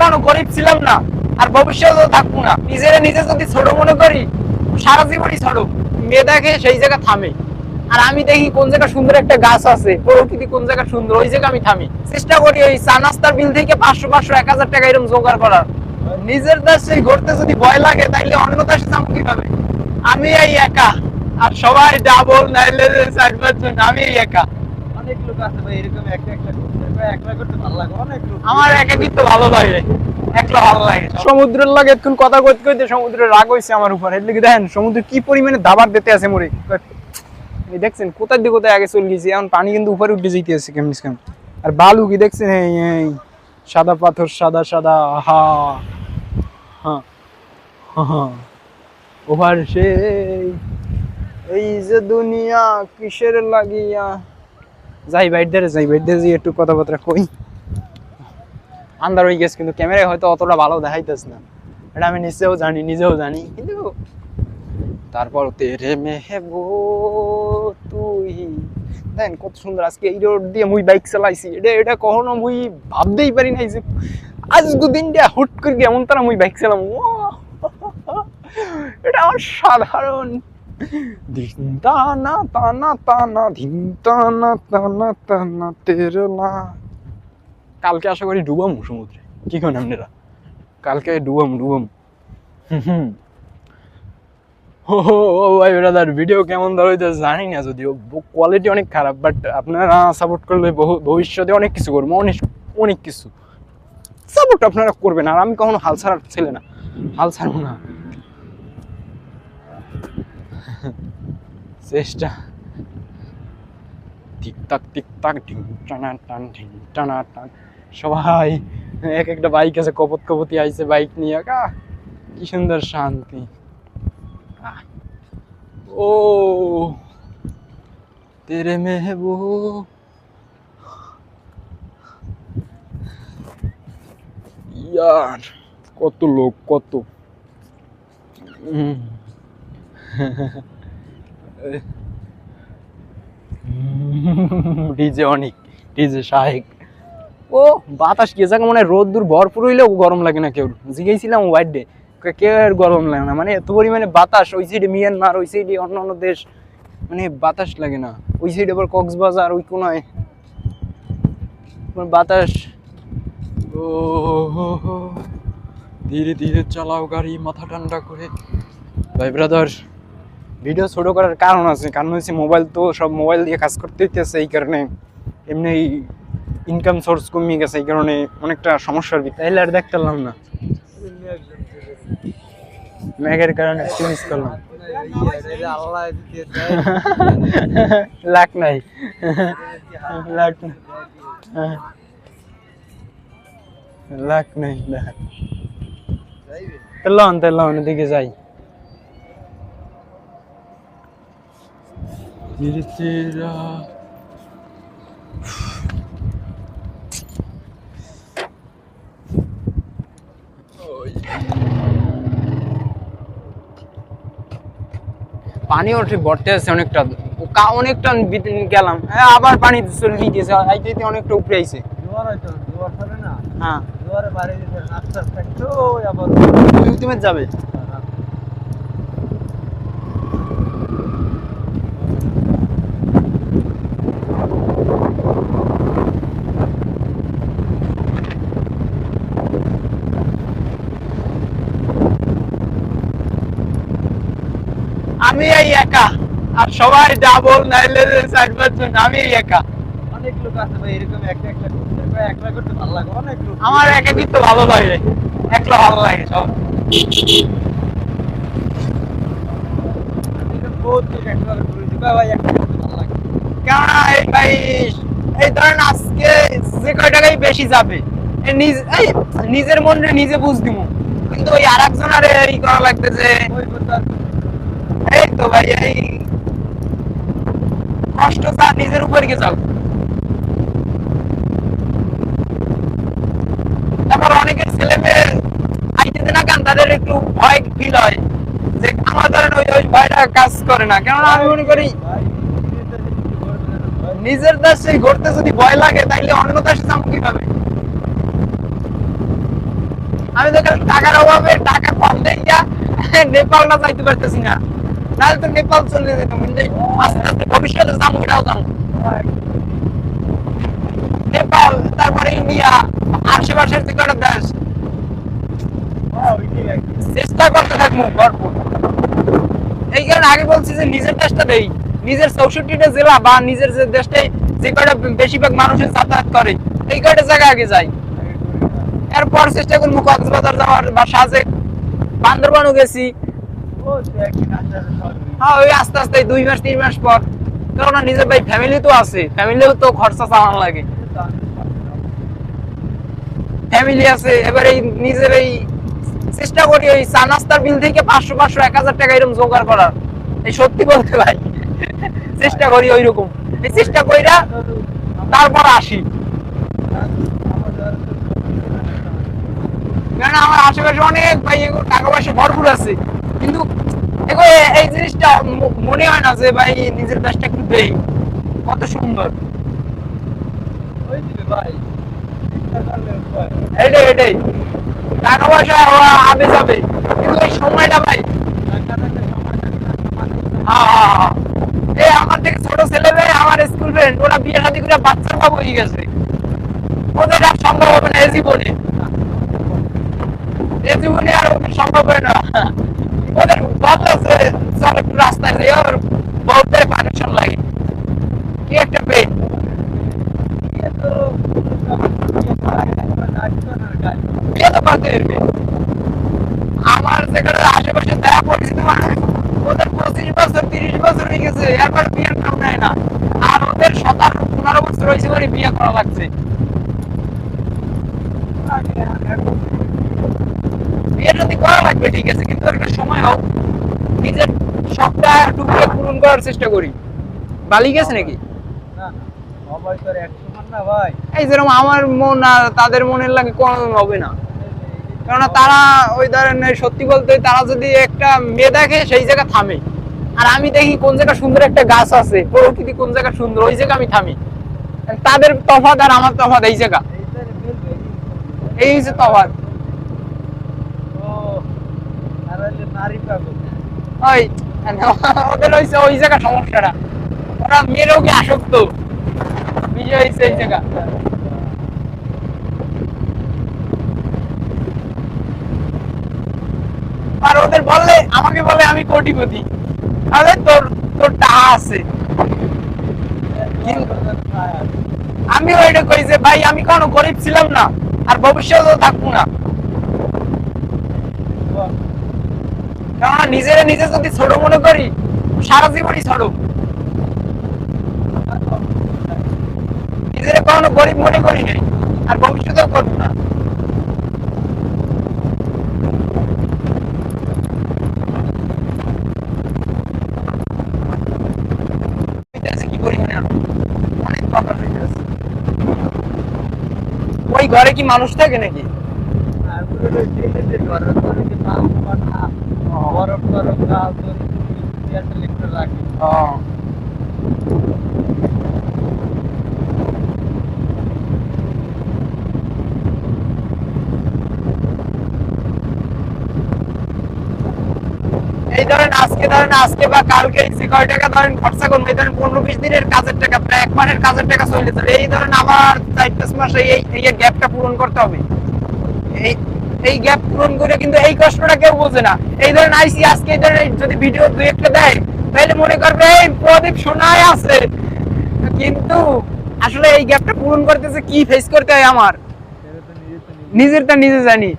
কারণ গরিব ছিলাম না, আর ভবিষ্যতেও থাকবো না। নিজেরা নিজে যদি ছোট মনে করি, সারা জীবনই ছোট। মেয়ে দেখে সেই জায়গা থামে, আর আমি দেখি কোন জায়গা সুন্দর একটা গাছ আছে, প্রকৃতি কোন জায়গা সুন্দর, ওই জায়গা আমি থামি। চেষ্টা করি ওই চা নাস্তার বিল থেকে 500 1,000 টাকা এরকম জোগাড় করার। নিজের দেশে ঘুরতে যদি ভয় লাগে, তাইলে অন্য দেশে যাবো কিভাবে? আমি এই একা, আর সবাই ডাবল নাইলে 4-5 জন, আমি এই একা। অনেক লোক আছে ভাই এরকম একলা করতে, একলা করতে ভালো লাগে। অনেক লোক, আমার একাকিত্ব ভালো লাগে, একলা ভালো লাগে। সমুদ্রের লাগে এখন কথা কইতে কইতে সমুদ্রের রাগ হইছে আমার উপর। এর লাগি দেখেন সমুদ্র কি পরিমাণে দাবার দিতে আছে মোরে। এই দেখছেন কোথায় দিয়ে কোথায় আগে চলে গেছি, এখন পানি কিন্তু উপরে উঠে যাইতে আছে কেমন কেমন। আর বালু কি দেখছেন, এই সাদা পাথর, সাদা সাদা। হা হা ওভার সেই, এই যে দুনিয়া কিসের লাগিয়া। যাই বাইরে যাই একটু কথাবার্তা কই। আন্ধার হয়ে গেছে, কিন্তু ক্যামেরায় হয়তো অতটা ভালো দেখাইতেছ না, এটা আমি নিজেও জানি। কিন্তু তারপর তেরে মেহবো তুই, দেখেন কত সুন্দর। আজকে এই রোড দিয়ে মুই বাইক চালাইছি, এটা কখনো মুই ভাবতেই পারি নাই যে আজকে দিনটা হুট করে এমন তারা মুই বাইক চালাম। এটা আমার সাধারণ ধিন টানা টানা টানা ধিন টানা টানা টানা তেরলা। কালকে আশা করি ডুবাম সমুদ্রে, কি করেন আপনারা? কালকে ডুবাম। ও ভাই ব্রাদার, ভিডিও কেমন ধরতে জানি না, যদিও কোয়ালিটি অনেক খারাপ, বাট আপনারা সাপোর্ট করলে ভবিষ্যতে অনেক কিছু করবো, অনেক কিছু সাপোর্ট আপনারা করবেন। আর আমি কখনো হাল ছাড়ার ছেলে না, হাল ছাড়বো না। চেষ্টা টিকটাক ঢিং টানা টান। সবাই এক একটা বাইক আছে, কপতি আইছে বাইক নিয়ে, কি সুন্দর শান্তি। ও তেরে মেহবুব, ইয়ার কত লোক, কত ডিজে অনেক, ডিজে শাহেক। ও বাতাস কি জায়গা, মানে রোদ দূর ভরপুর হইলেও গরম লাগে না। কেউ জিজ্ঞেসছিলাম হোয়াইট ডে, কেউ গরম লাগে না, মানে এত পরিমাণে বাতাস। ওই সাইডে মিয়ানমার, ওই সাইডে অন্য দেশ, মানে বাতাস লাগে না। ওই সাইডে আবার কক্সবাজার, ওই কোনায় বাতাস। ও ধীরে ধীরে চালাও গাড়ি, মাথা ঠান্ডা করে। ভাই ব্রাদার, ভিডিও ছোট করার কারণ আছে, কারণ হচ্ছে মোবাইল তো সব মোবাইল দিয়ে কাজ করতে হইতেছে, এই কারণে এমনি ইনকাম সোর্স কমিয়ে গেছে, এই কারণে অনেকটা সমস্যার ভিতরে। তাইলে আর দেখতে পারলাম না, ম্যাগের কারণে মিস করলাম। লাখ নাই, লাখ নাই। লন দিকে যাই। পানি ওঠে ভরতে আছে অনেকটা গেলাম, আবার পানি চলে গিয়েছে, আইতে অনেকটা উপরে আইছে। হ্যাঁ তুমি যাবে। আমি এই একা, আর সবাই ডাবল নাইলে 4-5 জন, আমি এই একা। অনেক লোক আছে ভাই এরকম একলা করতে, একলা করতে ভালো লাগে। অনেক লোক, আমার একাকিত্ব ভালো লাগে, একলা ভালো লাগে সব। বহুত লোক একলা ঘুরে ভাই, একলা করতে ভালো লাগে। কেননা এই ধরেন আজকে যে কয় টাকাই বেশি যাবে, নিজের মনে নিজে বুঝ দিব, কিন্তু ওই আর একজনের এই করা লাগবে যে এই তো ভাই, এই কষ্ট তার নিজের উপর গিয়ে যাও। তারপর অনেকের ছেলে মেয়ে আইতে না কারণ তাদের একটু ভয় ফিল হয় যে আমার ধরেন ওই ভয়টা কাজ করে না। কেননা আমি মনে করি নিজের দেশে ঘুরতে যদি ভয় লাগে, তাইলে অন্য দেশে যাবো কিভাবে? আমি তো খালি টাকার অভাবে টাকা কম দেখিয়া নেপাল না যাইতে পারতেছি না, নাহলে তো নেপাল চলে যেতাম, কিন্তু আস্তে আস্তে ভবিষ্যতে যাবো, এটাও যাবো। নেপাল, তারপরে ইন্ডিয়া, আশেপাশের যে কটা দেশ চেষ্টা করতে থাকবো ভরপুর। এই কারণে আগে বলছি যে নিজের দেশটা দেই, নিজের 64টা জেলা বা নিজের যে দেশটাই যে কটা বেশিরভাগ মানুষের যাতায়াত করে এই কয়টা জায়গা আগে যাই, এরপর চেষ্টা করবো কক্সবাজার যাওয়ার বা সাজেক, বান্দরবানও গেছি। হ্যাঁ ওই আস্তে আস্তে 2 মাস 3 মাস পর, কারণ নিজের ভাই ফ্যামিলি তো আছে, ফ্যামিলিও তো খরচা চালানো লাগে, ফ্যামিলি আছে। এবার এই নিজের এই চেষ্টা করি ওই চা নাস্তার বিল থেকে 500 1000 টাকা এরকম জোগাড় করার, এই সত্যি বলতে ভাই চেষ্টা করি ওই রকম, এই চেষ্টা কইরা তারপর আসি। কারণ আমার আশেপাশে অনেক ভাই টাকা পয়সা ভরপুর আছে, কিন্তু এই জিনিসটা মনে হয় না যে ভাই নিজের দেশটা একটু দেই, কত সুন্দর। এটাই এটাই টাকা পয়সা আবে যাবে, কিন্তু এই সময়টা ভাই, হ্যাঁ হ্যাঁ হ্যাঁ। এই আমার থেকে ছোট ছেলে ভাই, আমার স্কুল ফ্রেন্ড, ওরা বিয়ে শাদী করে বাচ্চার বাবু হয়ে গেছে, ওদের আর সম্ভব হবে না এ জীবনে, এ জীবনে আর ওদের সম্ভব হয় না। ওদের ভালো আছে, চল একটু রাস্তায় যাই, ওর বহুতের পারমিশন লাগে, কি একটা পেন। বিয়ে তো করতে পারবে, আমার যেখানে আশেপাশে দেখা পরিচিত মানুষ, ওদের 25 বছর 30 বছর হয়ে গেছে, এরপর বিয়ের নাম নেয় না, আর ওদের 17 15 বছর হয়েছে বলে বিয়ে করা লাগছে। বিয়ে যদি করা লাগবে ঠিক আছে, কিন্তু একটা সময় হোক, নিজের শখটা টুকরে পূরণ করার চেষ্টা করি। বালি গেছে নাকি? এই যেরকম আমার মন আর তাদের মনের লাগে কোনো হবে না, কেননা তারা ওই ধরনের, সত্যি বলতে তারা যদি একটা মেয়ে দেখে সেই জায়গা থামে, আর আমি দেখি কোন জায়গা সুন্দর একটা গাছ আছে, প্রকৃতি কোন জায়গা সুন্দর, ওই জায়গা আমি থামি। তাদের তফাৎ আর আমার তফাৎ এই জায়গা, এই যে তফাৎ। ওই ওদের হইছে ওই জায়গা সমস্যাটা, ওরা মেয়েরাও কি আসক্ত, বিষয় হইছে এই জায়গা। আর ওদের বললে, আমাকে বলে আমি কোটিপতি, আরে তোর তোর টাকা আছে, আমি ওইটা কই যে ভাই আমি কোনো গরিব ছিলাম না, আর ভবিষ্যতেও থাকবো না, কারণ নিজেরা নিজে যদি ছোট মনে করি, সারা জীবনই ছোট। নিজেরা কখনো গরিব মনে করি নাই, আর ভবিষ্যতেও করবো না। কি পরিমাণে অনেক কথা হইতেছে। ওই ঘরে কি মানুষ থাকে নাকি? এই ধরেন আজকে বা কালকে যে কয় টাকা ধরেন খরচা করবো, এই ধরেন 15-20 দিনের কাজের টাকা, প্রায় 1 মাসের কাজের টাকা চলে যাবে। এই ধরেন আমার 4-5 মাসে এই গ্যাপটা পূরণ করতে হবে। এই গ্যাপ পূরণ করে কিন্তু এই কষ্টটা কেউ বোঝে না। এই ধরেন আইসি আজকে, এই ধরেন যদি ভিডিও 2-1টা দেয় তাহলে মনে করবে এই প্রদীপ শোনায় আছে, কিন্তু আসলে এই গ্যাপটা পূরণ করতেছে কি ফেস করতে হয় আমার নিজেরটা নিজে জানি,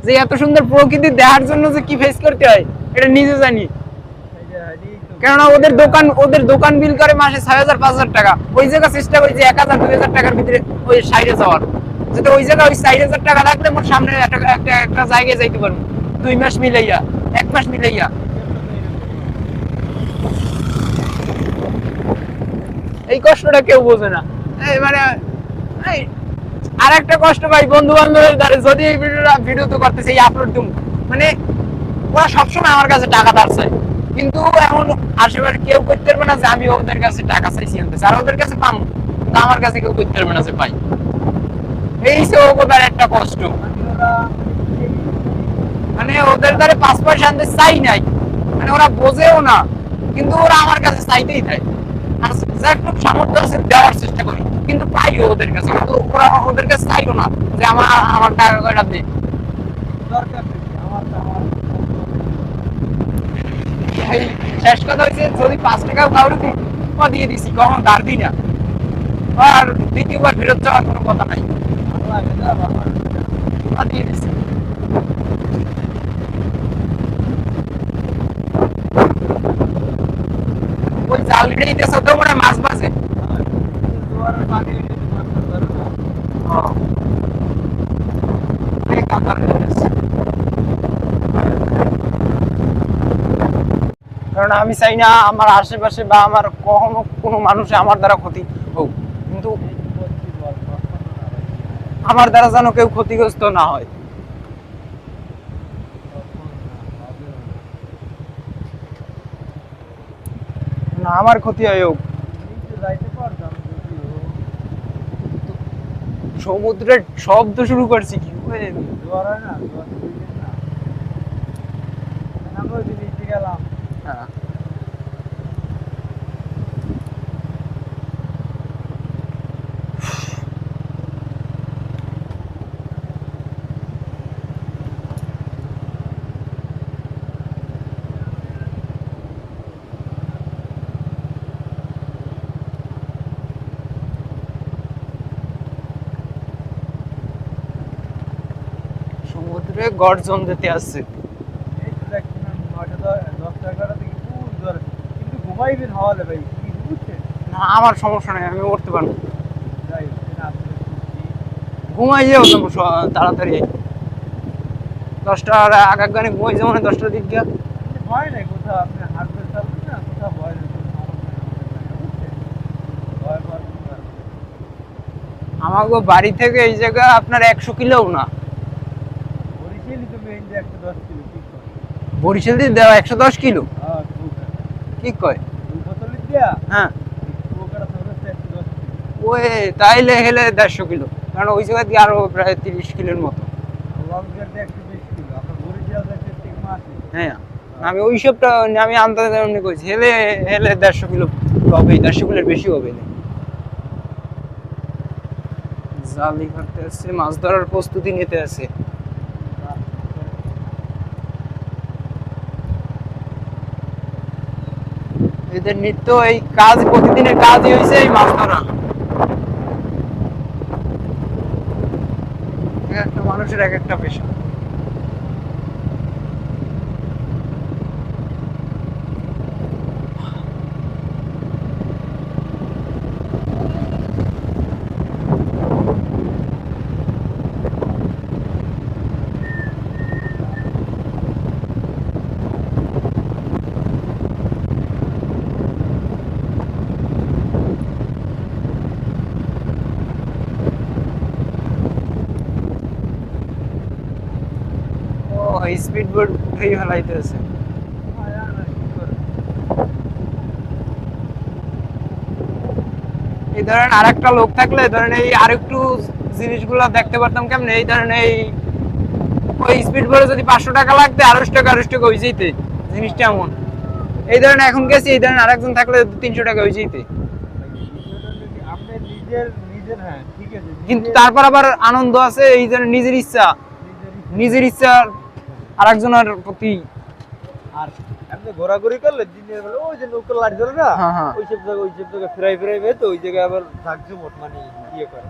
যে এত সুন্দর প্রকৃতি দেখার জন্য যে কি ফেস করতে হয় এটা নিজে জানি। কেননা ওদের দোকান বিল করে মাসে 6,000-5,000 টাকা, ওই জায়গা চেষ্টা করি যে 1,000-2,000 টাকার ভিতরে ওই সাইডে যাওয়ার, যাতে ওই জায়গা ওই 4,000 টাকা রাখলে মোট সামনে একটা জায়গায় যাইতে পারবো 2 মাস মিলাইয়া, 1 মাস মিলাইয়া। এই কষ্টটা কেউ বোঝে না। এই মানে আর একটা কষ্ট পাই বন্ধু বান্ধবের দ্বারা, যদি এই ভিডিও তো করতেছে, এই আপলোড দিন, মানে ওরা সবসময় আমার কাছে টাকা ধার চায়, কিন্তু এখন আশেপাশে কেউ করতে পারবে না যে আমি ওদের কাছে টাকা চাইছি আনতেছি, আর ওদের কাছে পাবো, কিন্তু আমার কাছে কেউ করতে পারবে না যে পাই। এই সে ওদের একটা কষ্ট, মানে ওদের দ্বারা 5 পয়সা আনতে চাই নাই, মানে ওরা বোঝেও না, কিন্তু ওরা আমার কাছে চাইতেই থাকে, আর যা একটু সামর্থ্য আছে দেওয়ার চেষ্টা করি, কিন্তু পাইও ওদের কাছে, কিন্তু ওরা ওদের কাছে চাইও না যে আমার আমার টাকা কয়টা দে। দরকার নেই এই শেষ কথা হয়েছে, যদি 5 টাকাও কাউরে দিই দিয়ে দিছি, কখন ধার দিই না, আর দ্বিতীয়বার ফেরত যাওয়ার কোনো কথা নাই, দিয়ে দিছি। ওই জালটা দিতেছে তো মানে মাছ বাজে। কারণ আমি চাই না আমার আশেপাশে বা আমার কখনো কোনো মানুষ আমার দ্বারা ক্ষতি হোক, কিন্তু আমার দ্বারা যেন কেউ ক্ষতিগ্রস্ত না হয়। না আমার ক্ষতি হয় হোক। সমুদ্রের শব্দ শুরু করছি কি গেলাম। হ্যাঁ সমুদ্রে গর্জন দিতে আসছে। এই তো দেখছিলাম 9:10 থেকে খুব জোরে, কিন্তু ঘুমাইবেন হওয়ালে ভাই কি বুঝছেন? না আমার সমস্যা নেই, আমি উঠতে পারবো, যাই হোক, না আসলে ঘুমাই যাও তাড়াতাড়ি 10টার আগার গানে ঘুমাই যাবো, মানে 10টার দিক গিয়া ভয় নাই কোথাও, আপনি হাঁটবেন চালবেন না, কোথাও ভয় নেই, কোনো সমস্যা নেই, বুঝছেন? ভয় পাওয়ার কোনো কারণ নেই। আমাকে বাড়ি থেকে এই জায়গা আপনার 100 কিলোও না, বরিশালই তো মেইন যে 110 কিলো, ঠিক করে। বরিশাল দিয়ে দেওয়া 110 কিলো, হ্যাঁ, খুব কি কয়? দুই বোতল দিয়া হ্যাঁ ওখানে তো হচ্ছে 110 কিলো। ওই তাইলে হেলে 150 কিলো, কারণ ওই জায়গা দিয়ে আরো প্রায় 30 কিলোর মতো। লঞ্চের দিয়ে 120 কিলো, আপনার বরিশাল থেকে ঠিক মাসে। হ্যাঁ আমি ওই সবটা আমি আন্দাজে এমনি কইছি, হেলে হেলে 150 কিলো হবে, 150 কিলোর বেশি হবে না। জালি করতে আছে, মাছ ধরার প্রস্তুতি নিতে আছে। এদের নিত্য এই কাজ, প্রতিদিনের কাজই হয়েছে এই মাছ ধরা। এক একটা মানুষের এক একটা পেশা। ও স্পিড বোট উঠেই ফেলাইতেছে। এই ধরেন আর একটা লোক থাকলে ধরেন এই আরেকটু জিনিসগুলো দেখতে পারতাম কেমনে, এই ধরেন এই ওই স্পিড বোটে যদি 500 টাকা লাগতে, 250 টাকা হয়ে যেতে জিনিসটা এমন। এই ধরেন এখন গেছি, এই ধরেন আরেকজন থাকলে 300 টাকা হয়ে যেতে, আপনি নিজের নিজের, হ্যাঁ ঠিক আছে, কিন্তু তারপর আবার আনন্দ আছে এই ধরেন নিজের ইচ্ছা, নিজের ইচ্ছা আরেকজনের প্রতি। আর আপনি ঘোরাঘুরি করলে দিনের বেলা ওই যে নৌকা লাড়ি ধরে না, হ্যাঁ, হ্যাঁ। ওই সব জায়গায় ফিরাই ফিরাই তো ওই জায়গায় আবার থাকছে মোট মানে ইয়ে করে।